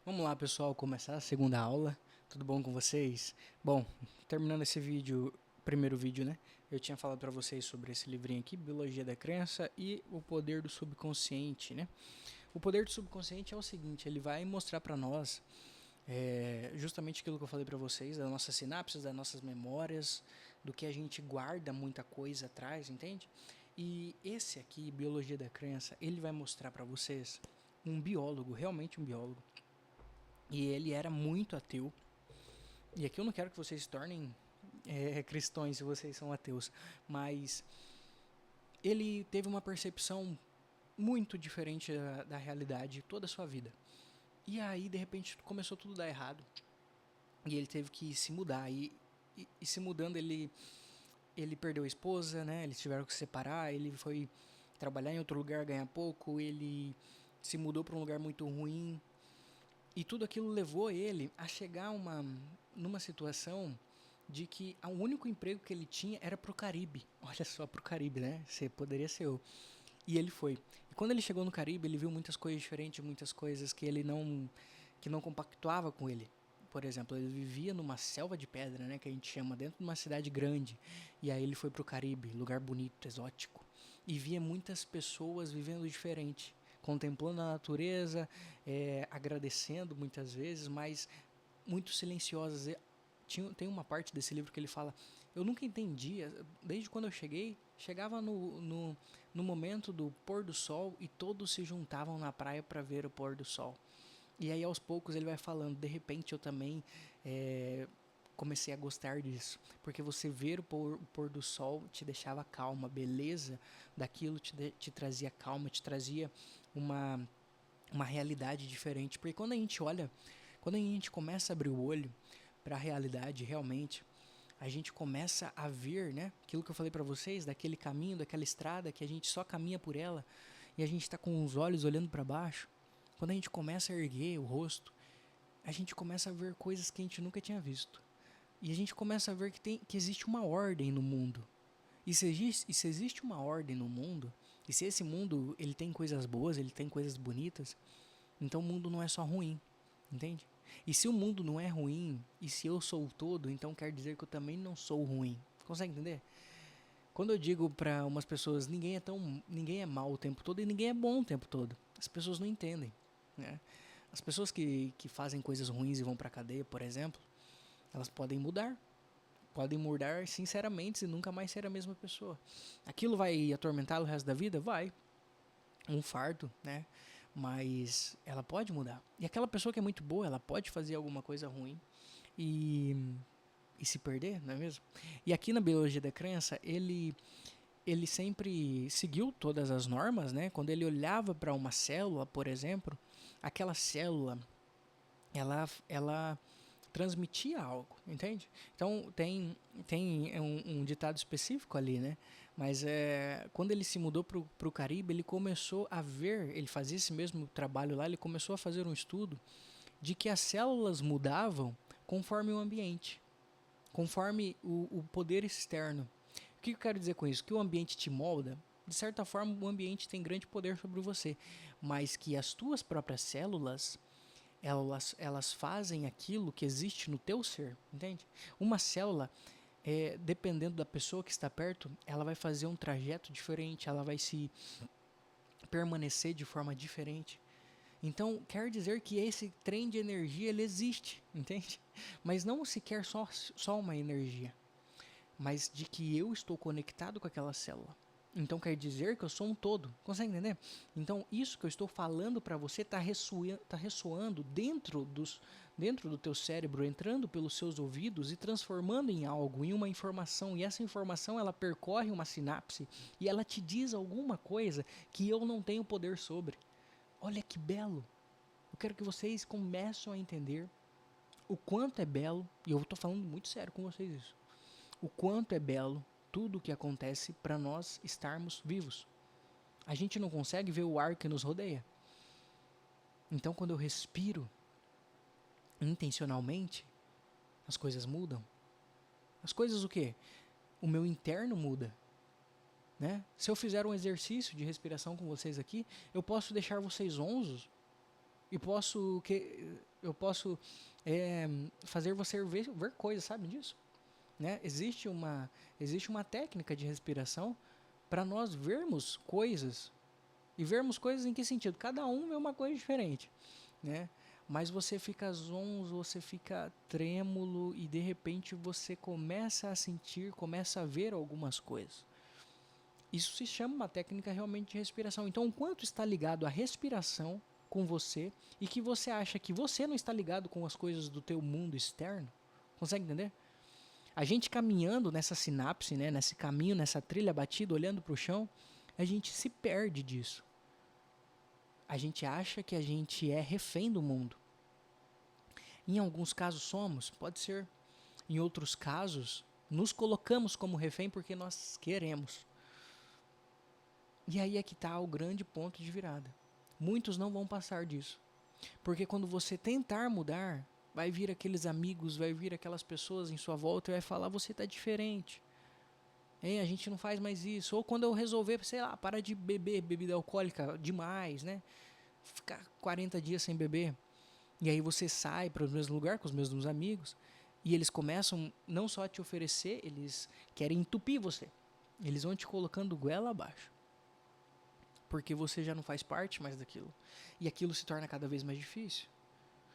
Vamos lá, pessoal, começar a segunda aula. Tudo bom com vocês? Bom, terminando esse vídeo, primeiro vídeo, né? Eu tinha falado para vocês sobre esse livrinho aqui, Biologia da Crença e o Poder do Subconsciente, né? O poder do subconsciente é o seguinte, ele vai mostrar para nós justamente aquilo que eu falei para vocês, das nossas sinapses, das nossas memórias, do que a gente guarda muita coisa atrás, entende? E esse aqui, Biologia da Crença, ele vai mostrar para vocês um biólogo, realmente um biólogo, e ele era muito ateu. E aqui eu não quero que vocês se tornem cristãos se vocês são ateus, mas ele teve uma percepção muito diferente da realidade toda a sua vida. E aí, de repente, começou tudo a dar errado. E ele teve que se mudar. E se mudando, ele perdeu a esposa, né? Eles tiveram que se separar. Ele foi trabalhar em outro lugar, ganhar pouco. Ele se mudou para um lugar muito ruim. E tudo aquilo levou ele a chegar numa situação de que o único emprego que ele tinha era pro Caribe. Olha só, pro Caribe, né? Você poderia ser eu. E ele foi. E quando ele chegou no Caribe, ele viu muitas coisas diferentes, muitas coisas que não compactuava com ele. Por exemplo, ele vivia numa selva de pedra, né, que a gente chama, dentro de uma cidade grande. E aí ele foi pro Caribe, lugar bonito, exótico, e via muitas pessoas vivendo diferente, contemplando a natureza, agradecendo muitas vezes, mas muito silenciosas. Tem uma parte desse livro que ele fala: eu nunca entendia, desde quando eu cheguei, chegava no momento do pôr do sol e todos se juntavam na praia para ver o pôr do sol. E aí aos poucos ele vai falando, de repente eu também comecei a gostar disso, porque você ver o pôr do sol te deixava calma, a beleza daquilo te trazia calma, te trazia uma, uma realidade diferente. Porque quando a gente começa a abrir o olho para a realidade realmente, a gente começa a ver, né, aquilo que eu falei para vocês, daquele caminho, daquela estrada que a gente só caminha por ela e a gente está com os olhos olhando para baixo. Quando a gente começa a erguer o rosto, a gente começa a ver coisas que a gente nunca tinha visto. E a gente começa a ver que existe uma ordem no mundo. E se existe uma ordem no mundo, e se esse mundo ele tem coisas boas, ele tem coisas bonitas, então o mundo não é só ruim, entende? E se o mundo não é ruim, e se eu sou o todo, então quer dizer que eu também não sou ruim. Consegue entender? Quando eu digo para umas pessoas, ninguém é mal o tempo todo e ninguém é bom o tempo todo. As pessoas não entendem, né? As pessoas que fazem coisas ruins e vão para cadeia, por exemplo, elas podem mudar sinceramente e nunca mais ser a mesma pessoa. Aquilo vai atormentá-lo o resto da vida? Vai. Um fardo, né? Mas ela pode mudar. E aquela pessoa que é muito boa, ela pode fazer alguma coisa ruim e, e se perder, não é mesmo? E aqui na biologia da crença, ele sempre seguiu todas as normas, né? Quando ele olhava para uma célula, por exemplo, aquela célula, ela transmitia algo, entende? Então tem um ditado específico ali, né? Mas quando ele se mudou pro Caribe, ele começou a ver, ele fazia esse mesmo trabalho lá, ele começou a fazer um estudo de que as células mudavam conforme o ambiente, conforme o poder externo. O que eu quero dizer com isso? Que o ambiente te molda. De certa forma, o ambiente tem grande poder sobre você, mas que as tuas próprias células elas fazem aquilo que existe no teu ser, entende? Uma célula, dependendo da pessoa que está perto, ela vai fazer um trajeto diferente, ela vai se permanecer de forma diferente. Então, quer dizer que esse trem de energia ele existe, entende? Mas não sequer só uma energia, mas de que eu estou conectado com aquela célula. Então quer dizer que eu sou um todo. Consegue entender? Então isso que eu estou falando para você está ressoando dentro do teu cérebro, entrando pelos seus ouvidos e transformando em algo, em uma informação. E essa informação ela percorre uma sinapse e ela te diz alguma coisa que eu não tenho poder sobre. Olha que belo! Eu quero que vocês comecem a entender o quanto é belo, e eu estou falando muito sério com vocês isso, o quanto é belo tudo o que acontece para nós estarmos vivos. A gente não consegue ver o ar que nos rodeia. Então, quando eu respiro intencionalmente, as coisas mudam. As coisas o quê? O meu interno muda. Né? Se eu fizer um exercício de respiração com vocês aqui, eu posso deixar vocês onzos e posso fazer você ver coisas, sabe disso? Né? Existe uma técnica de respiração para nós vermos coisas. E vermos coisas em que sentido? Cada um vê uma coisa diferente, né? Mas você fica zonzo, você fica trêmulo e de repente você começa a sentir, começa a ver algumas coisas. Isso se chama uma técnica realmente de respiração. Então, o quanto está ligado a respiração com você e que você acha que você não está ligado com as coisas do teu mundo externo? Consegue entender? A gente caminhando nessa sinapse, né, nesse caminho, nessa trilha batida, olhando para o chão, a gente se perde disso. A gente acha que a gente é refém do mundo. Em alguns casos somos, pode ser. Em outros casos, nos colocamos como refém porque nós queremos. E aí é que está o grande ponto de virada. Muitos não vão passar disso. Porque quando você tentar mudar, vai vir aqueles amigos, vai vir aquelas pessoas em sua volta e vai falar, você está diferente. A gente não faz mais isso. Ou quando eu resolver, sei lá, parar de beber bebida alcoólica demais, né? Ficar 40 dias sem beber. E aí você sai para o mesmo lugar com os mesmos amigos e eles começam não só a te oferecer, eles querem entupir você. Eles vão te colocando goela abaixo. Porque você já não faz parte mais daquilo. E aquilo se torna cada vez mais difícil.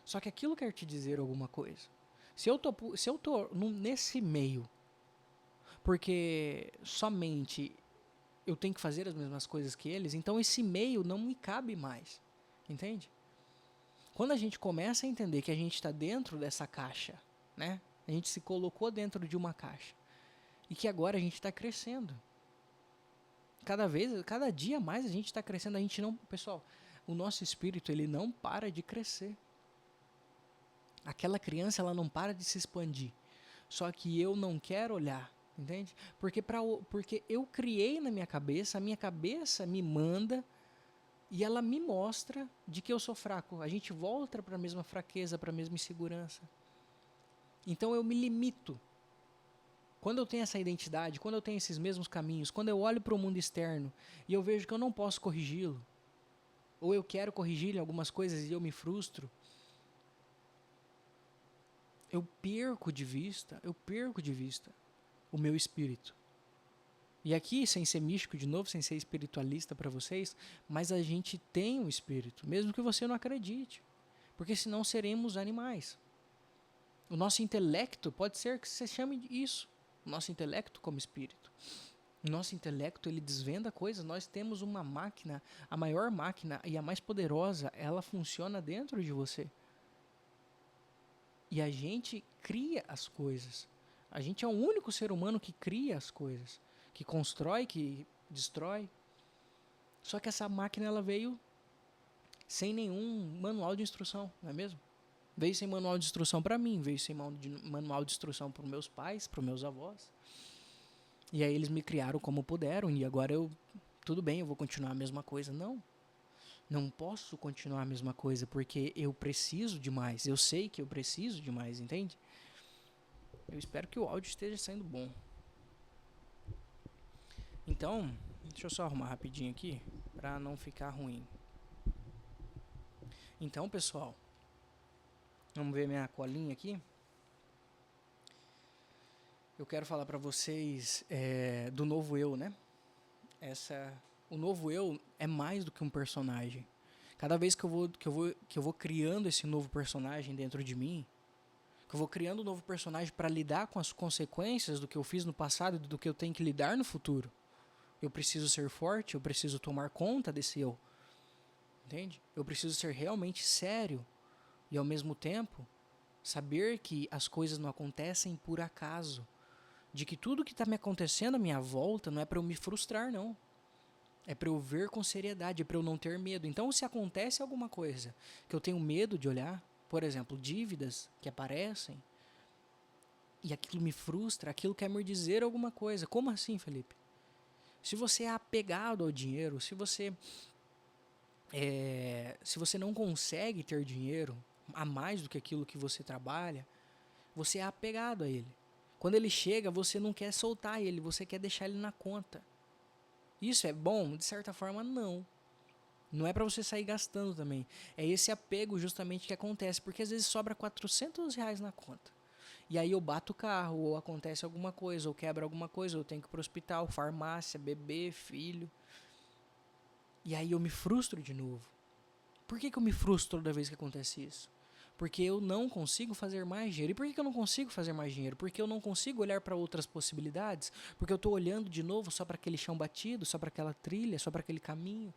Só que aquilo quer te dizer alguma coisa. Se eu tô nesse meio, porque somente eu tenho que fazer as mesmas coisas que eles, então esse meio não me cabe mais. Entende? Quando a gente começa a entender que a gente está dentro dessa caixa, né? A gente se colocou dentro de uma caixa. E que agora a gente está crescendo. Cada dia mais a gente está crescendo. Pessoal, o nosso espírito, ele não para de crescer. Aquela criança, ela não para de se expandir. Só que eu não quero olhar, entende? Porque eu criei na minha cabeça, a minha cabeça me manda e ela me mostra de que eu sou fraco. A gente volta para a mesma fraqueza, para a mesma insegurança. Então eu me limito. Quando eu tenho essa identidade, quando eu tenho esses mesmos caminhos, quando eu olho para o mundo externo e eu vejo que eu não posso corrigi-lo, ou eu quero corrigir algumas coisas e eu me frustro, eu perco de vista o meu espírito. E aqui, sem ser místico de novo, sem ser espiritualista para vocês, mas a gente tem um espírito, mesmo que você não acredite, porque senão seremos animais. O nosso intelecto, pode ser que você chame isso, o nosso intelecto como espírito. O nosso intelecto, ele desvenda coisas. Nós temos uma máquina, a maior máquina e a mais poderosa, ela funciona dentro de você. E a gente cria as coisas. A gente é o único ser humano que cria as coisas, que constrói, que destrói. Só que essa máquina, ela veio sem nenhum manual de instrução, não é mesmo? Veio sem manual de instrução para mim, veio sem manual de instrução para os meus pais, para os meus avós. E aí eles me criaram como puderam e agora tudo bem, eu vou continuar a mesma coisa. Não posso continuar a mesma coisa porque eu preciso de mais. Eu sei que eu preciso de mais, entende? Eu espero que o áudio esteja saindo bom. Então, deixa eu só arrumar rapidinho aqui para não ficar ruim. Então, pessoal, vamos ver minha colinha aqui. Eu quero falar para vocês do novo eu, né? O novo eu é mais do que um personagem. Cada vez que eu vou criando esse novo personagem dentro de mim, que eu vou criando um novo personagem para lidar com as consequências do que eu fiz no passado e do que eu tenho que lidar no futuro. Eu preciso ser forte, eu preciso tomar conta desse eu. Entende? Eu preciso ser realmente sério e ao mesmo tempo saber que as coisas não acontecem por acaso. De que tudo que está me acontecendo à minha volta não é para eu me frustrar, não. É para eu ver com seriedade, é para eu não ter medo. Então, se acontece alguma coisa que eu tenho medo de olhar, por exemplo, dívidas que aparecem, e aquilo me frustra, aquilo quer me dizer alguma coisa. Como assim, Felipe? Se você é apegado ao dinheiro, se você não consegue ter dinheiro a mais do que aquilo que você trabalha, você é apegado a ele. Quando ele chega, você não quer soltar ele, você quer deixar ele na conta. Isso é bom? De certa forma, não. Não é para você sair gastando também. É esse apego justamente que acontece, porque às vezes sobra R$ 400 na conta. E aí eu bato o carro, ou acontece alguma coisa, ou quebra alguma coisa, ou eu tenho que ir pro hospital, farmácia, bebê, filho. E aí eu me frustro de novo. Por que eu me frustro toda vez que acontece isso? Porque eu não consigo fazer mais dinheiro. E por que eu não consigo fazer mais dinheiro? Porque eu não consigo olhar para outras possibilidades. Porque eu estou olhando de novo só para aquele chão batido, só para aquela trilha, só para aquele caminho.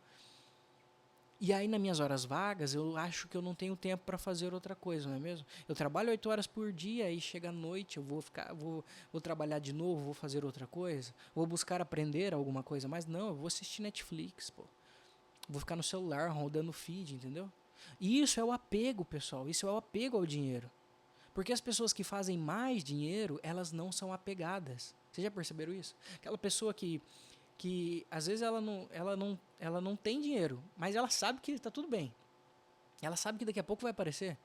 E aí, nas minhas horas vagas, eu acho que eu não tenho tempo para fazer outra coisa, não é mesmo? Eu trabalho 8 horas por dia e chega à noite, eu vou trabalhar de novo, vou fazer outra coisa, vou buscar aprender alguma coisa, mas não, eu vou assistir Netflix, pô. Vou ficar no celular rodando feed, entendeu? E isso é o apego, pessoal. Isso é o apego ao dinheiro. Porque as pessoas que fazem mais dinheiro, elas não são apegadas. Vocês já perceberam isso? Aquela pessoa que às vezes ela não tem dinheiro, mas ela sabe que está tudo bem. Ela sabe que daqui a pouco vai aparecer.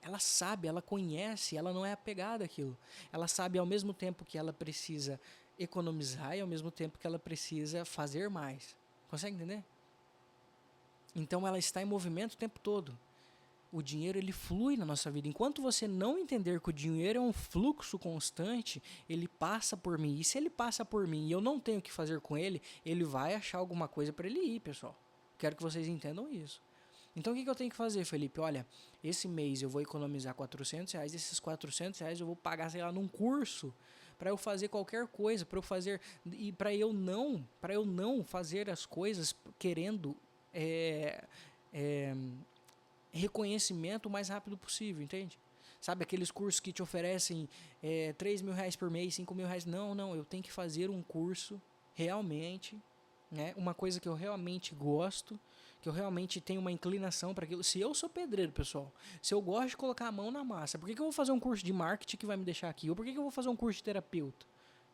Ela sabe, ela conhece, ela não é apegada àquilo. Ela sabe ao mesmo tempo que ela precisa economizar e ao mesmo tempo que ela precisa fazer mais. Consegue entender? Então ela está em movimento o tempo todo. O dinheiro ele flui na nossa vida. Enquanto você não entender que o dinheiro é um fluxo constante, ele passa por mim. E se ele passa por mim e eu não tenho o que fazer com ele, ele vai achar alguma coisa para ele ir, pessoal. Quero que vocês entendam isso. Então o que eu tenho que fazer, Felipe? Olha, esse mês eu vou economizar R$ 400. Esses R$ 400 eu vou pagar, sei lá, num curso para eu fazer qualquer coisa, para eu fazer e para eu não fazer as coisas querendo reconhecimento o mais rápido possível, entende? Sabe, aqueles cursos que te oferecem R$ 3.000 por mês, R$ 5.000. Não, eu tenho que fazer um curso realmente, né? Uma coisa que eu realmente gosto, que eu realmente tenho uma inclinação para aquilo. Se eu sou pedreiro, pessoal, se eu gosto de colocar a mão na massa, por que eu vou fazer um curso de marketing que vai me deixar aqui? Ou por que eu vou fazer um curso de terapeuta?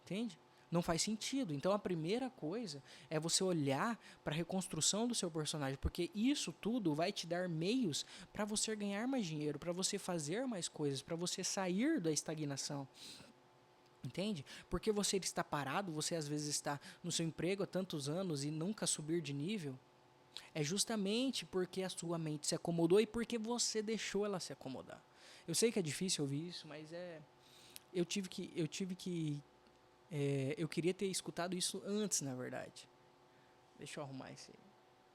Entende? Não faz sentido. Então a primeira coisa é você olhar para a reconstrução do seu personagem, porque isso tudo vai te dar meios para você ganhar mais dinheiro, para você fazer mais coisas, para você sair da estagnação. Entende? Porque você está parado, você às vezes está no seu emprego há tantos anos e nunca subir de nível, é justamente porque a sua mente se acomodou e porque você deixou ela se acomodar. Eu sei que é difícil ouvir isso, mas eu queria ter escutado isso antes, na verdade. Deixa eu arrumar esse.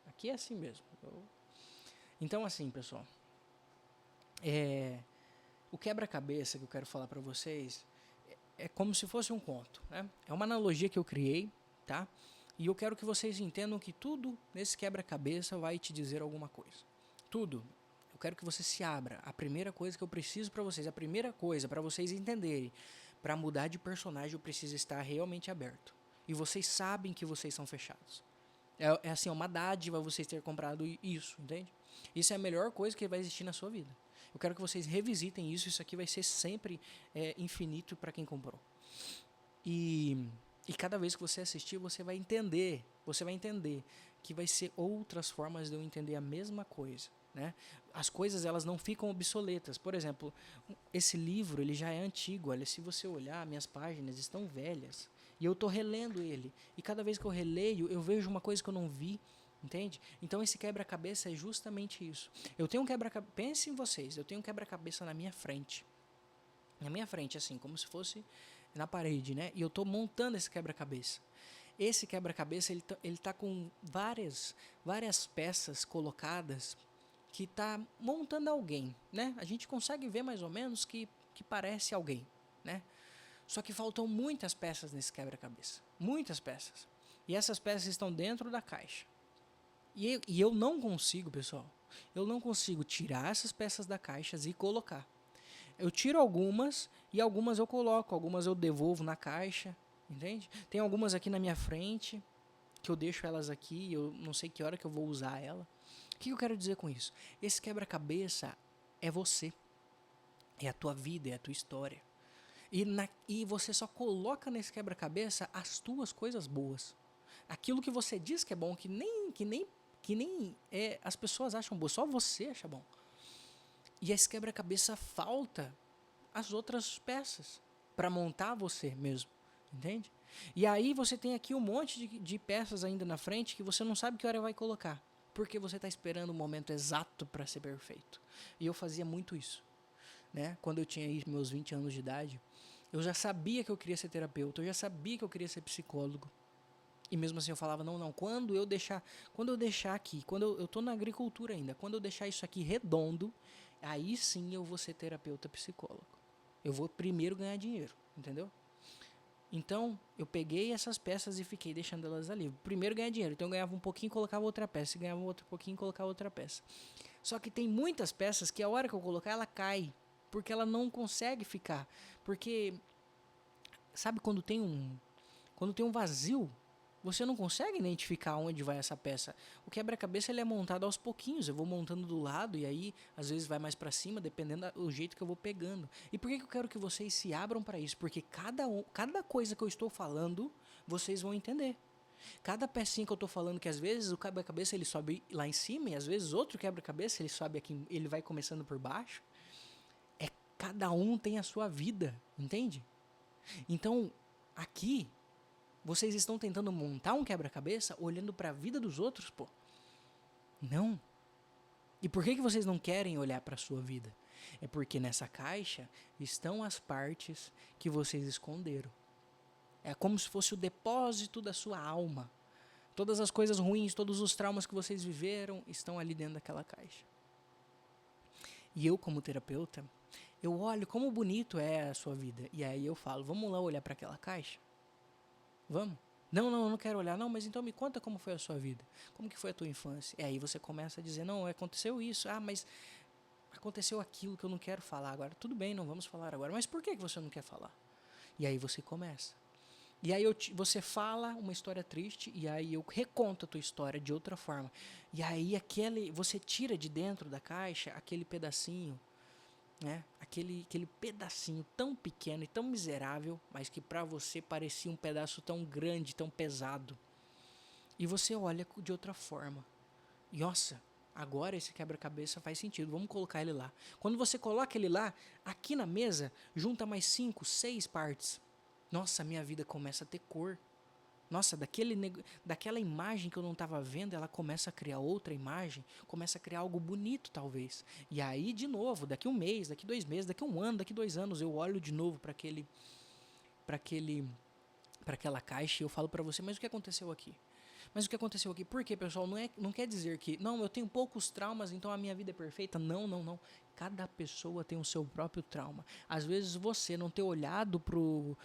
Aqui é assim mesmo. Então, assim, pessoal. O quebra-cabeça que eu quero falar para vocês é como se fosse um conto, né? É uma analogia que eu criei, tá? E eu quero que vocês entendam que tudo nesse quebra-cabeça vai te dizer alguma coisa. Tudo. Eu quero que você se abra. A primeira coisa que eu preciso para vocês, a primeira coisa para vocês entenderem, para mudar de personagem eu preciso estar realmente aberto. E vocês sabem que vocês são fechados. É assim, uma dádiva vocês terem comprado isso, entende? Isso é a melhor coisa que vai existir na sua vida. Eu quero que vocês revisitem isso. Isso aqui vai ser sempre infinito para quem comprou. E cada vez que você assistir, você vai entender que vai ser outras formas de eu entender a mesma coisa, né? As coisas elas não ficam obsoletas. Por exemplo, esse livro ele já é antigo. Olha, se você olhar, minhas páginas estão velhas e eu estou relendo ele. E cada vez que eu releio, eu vejo uma coisa que eu não vi, entende? Então esse quebra-cabeça é justamente isso. Eu tenho um quebra-cabeça. Pense em vocês. Eu tenho um quebra-cabeça na minha frente. Na minha frente, assim, como se fosse na parede, né? E eu estou montando esse quebra-cabeça. Esse quebra-cabeça ele tá com várias peças colocadas que tá montando alguém, né? A gente consegue ver mais ou menos que parece alguém, né? Só que faltam muitas peças nesse quebra-cabeça, muitas peças. E essas peças estão dentro da caixa. E eu não consigo, pessoal, eu não consigo tirar essas peças da caixa e colocar. Eu tiro algumas e algumas eu coloco, algumas eu devolvo na caixa, entende? Tem algumas aqui na minha frente que eu deixo elas aqui, eu não sei que hora que eu vou usar ela. O que eu quero dizer com isso? Esse quebra-cabeça é você, é a tua vida, é a tua história. E você só coloca nesse quebra-cabeça as tuas coisas boas. Aquilo que você diz que é bom, que nem as pessoas acham bom, só você acha bom. E esse quebra-cabeça falta as outras peças para montar você mesmo, entende? E aí você tem aqui um monte de peças ainda na frente que você não sabe que hora vai colocar. Porque você está esperando o momento exato para ser perfeito. E eu fazia muito isso, né? Quando eu tinha aí meus 20 anos de idade, eu já sabia que eu queria ser terapeuta, eu já sabia que eu queria ser psicólogo. E mesmo assim eu falava, não, quando eu deixar aqui, quando eu tô na agricultura ainda, quando eu deixar isso aqui redondo, aí sim eu vou ser terapeuta psicólogo. Eu vou primeiro ganhar dinheiro, entendeu? Então, eu peguei essas peças e fiquei deixando elas ali. Primeiro ganhar dinheiro, então eu ganhava um pouquinho e colocava outra peça, e ganhava outro pouquinho e colocava outra peça. Só que tem muitas peças que a hora que eu colocar, ela cai, porque ela não consegue ficar. Porque, sabe quando tem um vazio, você não consegue identificar onde vai essa peça. O quebra-cabeça ele é montado aos pouquinhos. Eu vou montando do lado e aí às vezes vai mais para cima, dependendo do jeito que eu vou pegando. E por que eu quero que vocês se abram para isso? Porque cada coisa que eu estou falando, vocês vão entender. Cada pecinha que eu estou falando, que às vezes o quebra-cabeça ele sobe lá em cima e às vezes outro quebra-cabeça ele sobe aqui, ele vai começando por baixo. Cada um tem a sua vida, entende? Então, aqui vocês estão tentando montar um quebra-cabeça olhando para a vida dos outros, pô? Não. E por que vocês não querem olhar para a sua vida? É porque nessa caixa estão as partes que vocês esconderam. É como se fosse o depósito da sua alma. Todas as coisas ruins, todos os traumas que vocês viveram estão ali dentro daquela caixa. E eu, como terapeuta, eu olho como bonito é a sua vida. E aí eu falo, vamos lá olhar para aquela caixa? Vamos? Não, eu não quero olhar. Não, mas então me conta como foi a sua vida. Como que foi a tua infância? E aí você começa a dizer, não, aconteceu isso. Ah, mas aconteceu aquilo que eu não quero falar agora. Tudo bem, não vamos falar agora. Mas por que você não quer falar? E aí você começa. E aí você fala uma história triste e aí eu reconto a tua história de outra forma. E aí você tira de dentro da caixa aquele pedacinho, né? Aquele pedacinho tão pequeno e tão miserável, mas que para você parecia um pedaço tão grande, tão pesado. E você olha de outra forma. E nossa, agora esse quebra-cabeça faz sentido, vamos colocar ele lá. Quando você coloca ele lá, aqui na mesa, junta mais 5, 6 partes. Nossa, minha vida começa a ter cor. Nossa, daquela imagem que eu não estava vendo, ela começa a criar outra imagem, começa a criar algo bonito, talvez. E aí, de novo, daqui um mês, daqui 2 meses, daqui um ano, daqui 2 anos, eu olho de novo para aquela caixa e eu falo para você, mas o que aconteceu aqui? Mas o que aconteceu aqui? Por quê, pessoal? Não quer dizer que, não, eu tenho poucos traumas, então a minha vida é perfeita. Não. Cada pessoa tem o seu próprio trauma. Às vezes você não ter olhado pro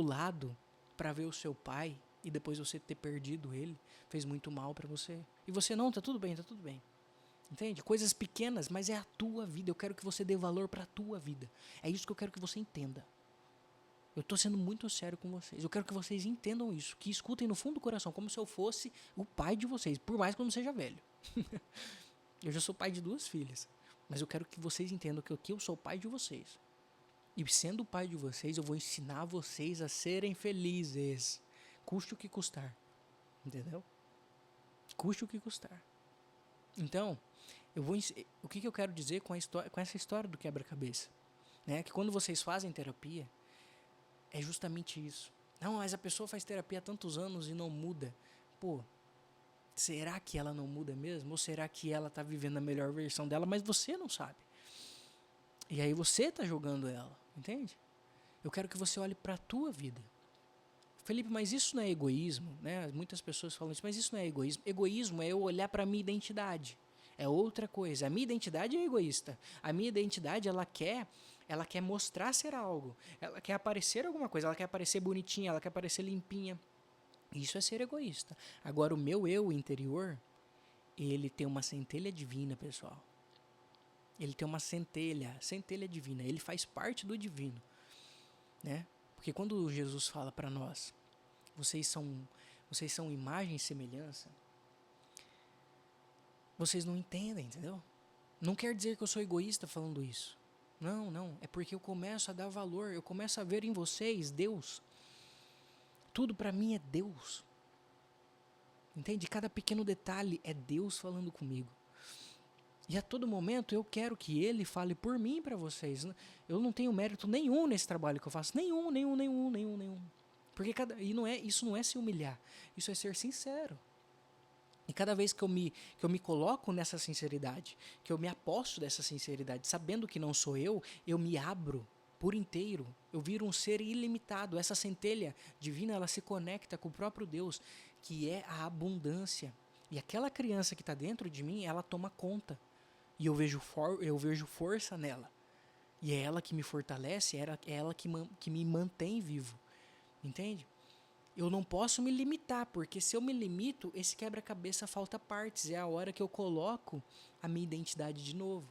lado para ver o seu pai e depois você ter perdido ele fez muito mal para você. E você, não, tá tudo bem. Entende? Coisas pequenas, mas é a tua vida. Eu quero que você dê valor para a tua vida. É isso que eu quero que você entenda. Eu estou sendo muito sério com vocês. Eu quero que vocês entendam isso, que escutem no fundo do coração, como se eu fosse o pai de vocês, por mais que eu não seja velho. Eu já sou pai de 2 filhas, mas eu quero que vocês entendam que eu sou pai de vocês. E sendo o pai de vocês, eu vou ensinar vocês a serem felizes, custe o que custar. Entendeu? Custe o que custar. Então, o que eu quero dizer com essa história do quebra-cabeça? Né? Que quando vocês fazem terapia, é justamente isso. Não, mas a pessoa faz terapia há tantos anos e não muda. Pô, será que ela não muda mesmo? Ou será que ela está vivendo a melhor versão dela, mas você não sabe? E aí você está jogando ela, entende? Eu quero que você olhe para a tua vida. Felipe, mas isso não é egoísmo, né? Muitas pessoas falam isso, mas isso não é egoísmo. Egoísmo é eu olhar para a minha identidade. É outra coisa. A minha identidade é egoísta. A minha identidade, ela quer mostrar ser algo. Ela quer aparecer alguma coisa. Ela quer aparecer bonitinha. Ela quer aparecer limpinha. Isso é ser egoísta. Agora, o meu eu interior, ele tem uma centelha divina, pessoal. Ele tem uma centelha divina. Ele faz parte do divino, né? Porque quando Jesus fala para nós, vocês são imagem e semelhança, vocês não entendem, entendeu? Não quer dizer que eu sou egoísta falando isso. Não. É porque eu começo a dar valor. Eu começo a ver em vocês Deus. Tudo para mim é Deus. Entende? Cada pequeno detalhe é Deus falando comigo. E a todo momento eu quero que Ele fale por mim para vocês. Eu não tenho mérito nenhum nesse trabalho que eu faço. Nenhum. Porque isso não é se humilhar. Isso é ser sincero. E cada vez que eu me coloco nessa sinceridade, que eu me aposto dessa sinceridade, sabendo que não sou eu me abro por inteiro. Eu viro um ser ilimitado. Essa centelha divina, ela se conecta com o próprio Deus, que é a abundância. E aquela criança que está dentro de mim, ela toma conta. E eu vejo força nela. E é ela que me fortalece, é ela que me mantém vivo. Entende? Eu não posso me limitar, porque se eu me limito, esse quebra-cabeça falta partes. É a hora que eu coloco a minha identidade de novo.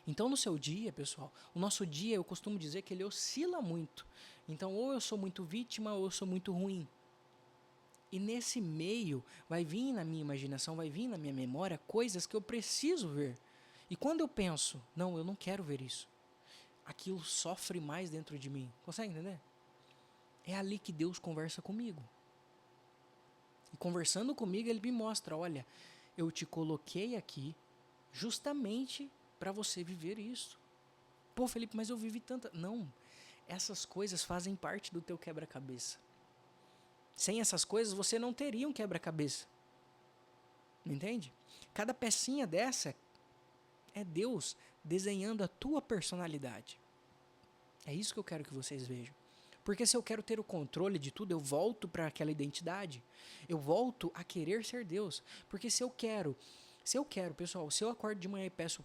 Então, no seu dia, pessoal, o nosso dia, eu costumo dizer que ele oscila muito. Então, ou eu sou muito vítima, ou eu sou muito ruim. E nesse meio, vai vir na minha imaginação, vai vir na minha memória coisas que eu preciso ver. E quando eu penso, não, eu não quero ver isso, aquilo sofre mais dentro de mim. Consegue entender? É ali que Deus conversa comigo. E conversando comigo, Ele me mostra, olha, eu te coloquei aqui justamente para você viver isso. Pô, Felipe, mas eu vivi tanta... Não, essas coisas fazem parte do teu quebra-cabeça. Sem essas coisas, você não teria um quebra-cabeça. Entende? Cada pecinha dessa é Deus desenhando a tua personalidade. É isso que eu quero que vocês vejam. Porque se eu quero ter o controle de tudo, eu volto para aquela identidade. Eu volto a querer ser Deus. Porque se eu quero, pessoal, se eu acordo de manhã e peço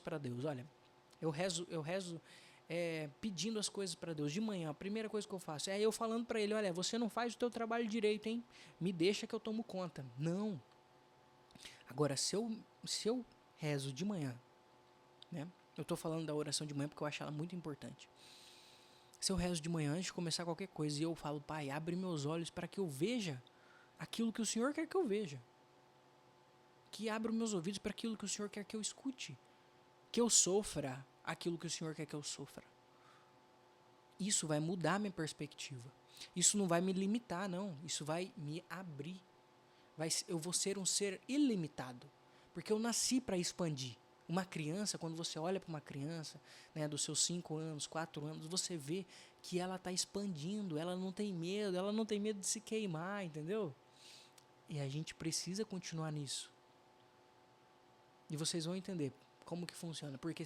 para Deus, olha, eu rezo pedindo as coisas para Deus de manhã. A primeira coisa que eu faço é eu falando para Ele, olha, você não faz o teu trabalho direito, hein? Me deixa que eu tomo conta. Não. Agora, se eu rezo de manhã, né? Eu estou falando da oração de manhã porque eu acho ela muito importante. Se eu rezo de manhã antes de começar qualquer coisa e eu falo, Pai, abre meus olhos para que eu veja aquilo que o Senhor quer que eu veja. Que abra os meus ouvidos para aquilo que o Senhor quer que eu escute. Que eu sofra aquilo que o Senhor quer que eu sofra. Isso vai mudar minha perspectiva. Isso não vai me limitar, não. Isso vai me abrir. Eu vou ser um ser ilimitado. Porque eu nasci para expandir. Uma criança, quando você olha para uma criança, né, dos seus 5 anos, 4 anos, você vê que ela está expandindo, ela não tem medo de se queimar, entendeu? E a gente precisa continuar nisso. E vocês vão entender como que funciona. Porque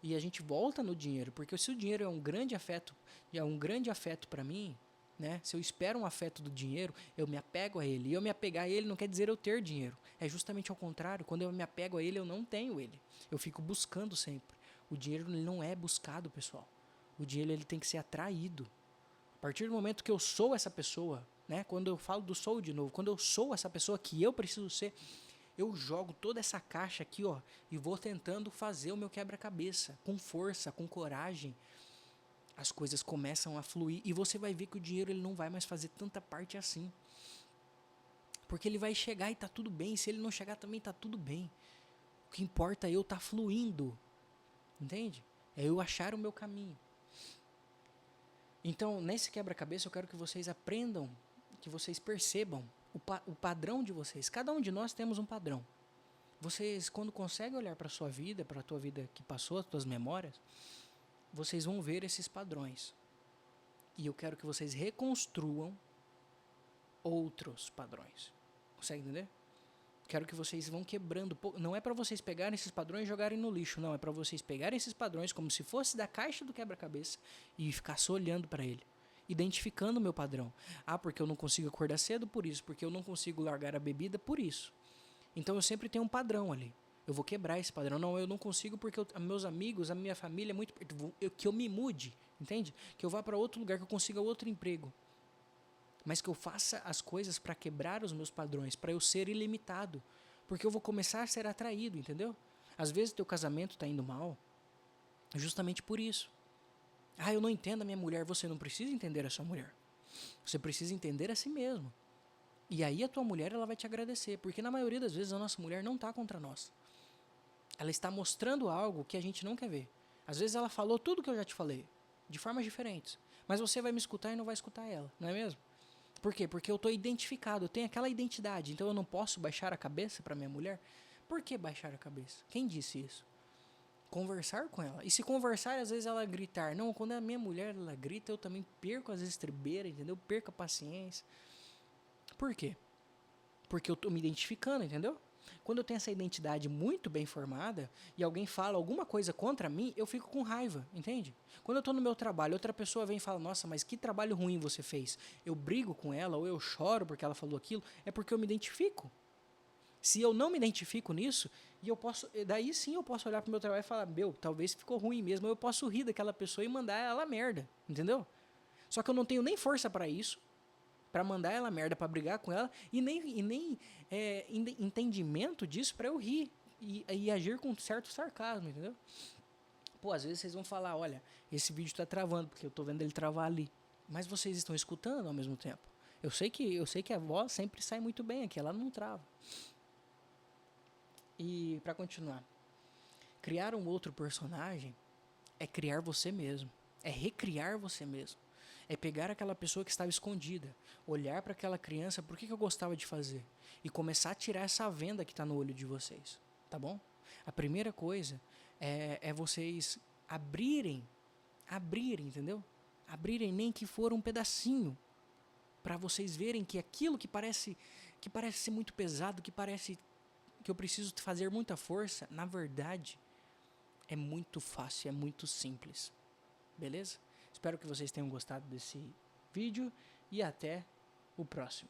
e a gente volta no dinheiro, porque se o dinheiro é um grande afeto para mim, né? Se eu espero um afeto do dinheiro, eu me apego a ele. E eu me apegar a ele não quer dizer eu ter dinheiro. É justamente ao contrário. Quando eu me apego a ele, eu não tenho ele. Eu fico buscando sempre. O dinheiro ele não é buscado, pessoal. O dinheiro ele tem que ser atraído. A partir do momento que eu sou essa pessoa, né? Quando eu falo do sou de novo, quando eu sou essa pessoa que eu preciso ser, eu jogo toda essa caixa aqui, ó, e vou tentando fazer o meu quebra-cabeça com força, com coragem. As coisas começam a fluir e você vai ver que o dinheiro ele não vai mais fazer tanta parte assim. Porque ele vai chegar e tá tudo bem, se ele não chegar também tá tudo bem. O que importa é eu tá fluindo. Entende? É eu achar o meu caminho. Então, nesse quebra-cabeça eu quero que vocês aprendam, que vocês percebam o padrão de vocês. Cada um de nós temos um padrão. Vocês, quando conseguem olhar para a sua vida, para a tua vida que passou, as tuas memórias, vocês vão ver esses padrões. E eu quero que vocês reconstruam outros padrões. Consegue entender? Quero que vocês vão quebrando. Não é para vocês pegarem esses padrões e jogarem no lixo, não. É para vocês pegarem esses padrões como se fosse da caixa do quebra-cabeça e ficar só olhando para ele. Identificando o meu padrão. Ah, porque eu não consigo acordar cedo por isso. Porque eu não consigo largar a bebida por isso. Então eu sempre tenho um padrão ali. Eu vou quebrar esse padrão. Não, eu não consigo porque meus amigos, a minha família é muito... que eu me mude, entende? Que eu vá para outro lugar, que eu consiga outro emprego. Mas que eu faça as coisas para quebrar os meus padrões, para eu ser ilimitado. Porque eu vou começar a ser atraído, entendeu? Às vezes teu casamento está indo mal justamente por isso. Ah, eu não entendo a minha mulher. Você não precisa entender a sua mulher. Você precisa entender a si mesmo. E aí a tua mulher ela vai te agradecer. Porque na maioria das vezes a nossa mulher não está contra nós. Ela está mostrando algo que a gente não quer ver. Às vezes ela falou tudo que eu já te falei, de formas diferentes. Mas você vai me escutar e não vai escutar ela, não é mesmo? Por quê? Porque eu estou identificado, eu tenho aquela identidade. Então eu não posso baixar a cabeça para minha mulher. Por que baixar a cabeça? Quem disse isso? Conversar com ela. E se conversar, às vezes ela gritar. Não, quando a minha mulher ela grita, eu também perco as estribeiras, entendeu? Perco a paciência. Por quê? porque eu tô me identificando, entendeu? Quando eu tenho essa identidade muito bem formada e alguém fala alguma coisa contra mim, eu fico com raiva, entende? Quando eu tô no meu trabalho, outra pessoa vem e fala, nossa, mas que trabalho ruim você fez. Eu brigo com ela ou eu choro porque ela falou aquilo, é porque eu me identifico. Se eu não me identifico nisso, e eu posso, daí sim eu posso olhar pro meu trabalho e falar, meu, talvez ficou ruim mesmo, eu posso rir daquela pessoa e mandar ela merda, entendeu? Só que eu não tenho nem força para isso, para mandar ela merda, para brigar com ela, e nem entendimento disso para eu rir e agir com certo sarcasmo, entendeu? Pô, às vezes vocês vão falar, olha, esse vídeo tá travando, porque eu tô vendo ele travar ali. Mas vocês estão escutando ao mesmo tempo. Eu sei que a voz sempre sai muito bem aqui, ela não trava. E para continuar, criar um outro personagem é criar você mesmo, é recriar você mesmo. É pegar aquela pessoa que estava escondida, olhar para aquela criança, por que eu gostava de fazer? E começar a tirar essa venda que está no olho de vocês, tá bom? A primeira coisa é vocês abrirem, entendeu? Abrirem nem que for um pedacinho, para vocês verem que aquilo que parece ser muito pesado, que parece que eu preciso fazer muita força, na verdade, é muito fácil, é muito simples. Beleza? Espero que vocês tenham gostado desse vídeo e até o próximo.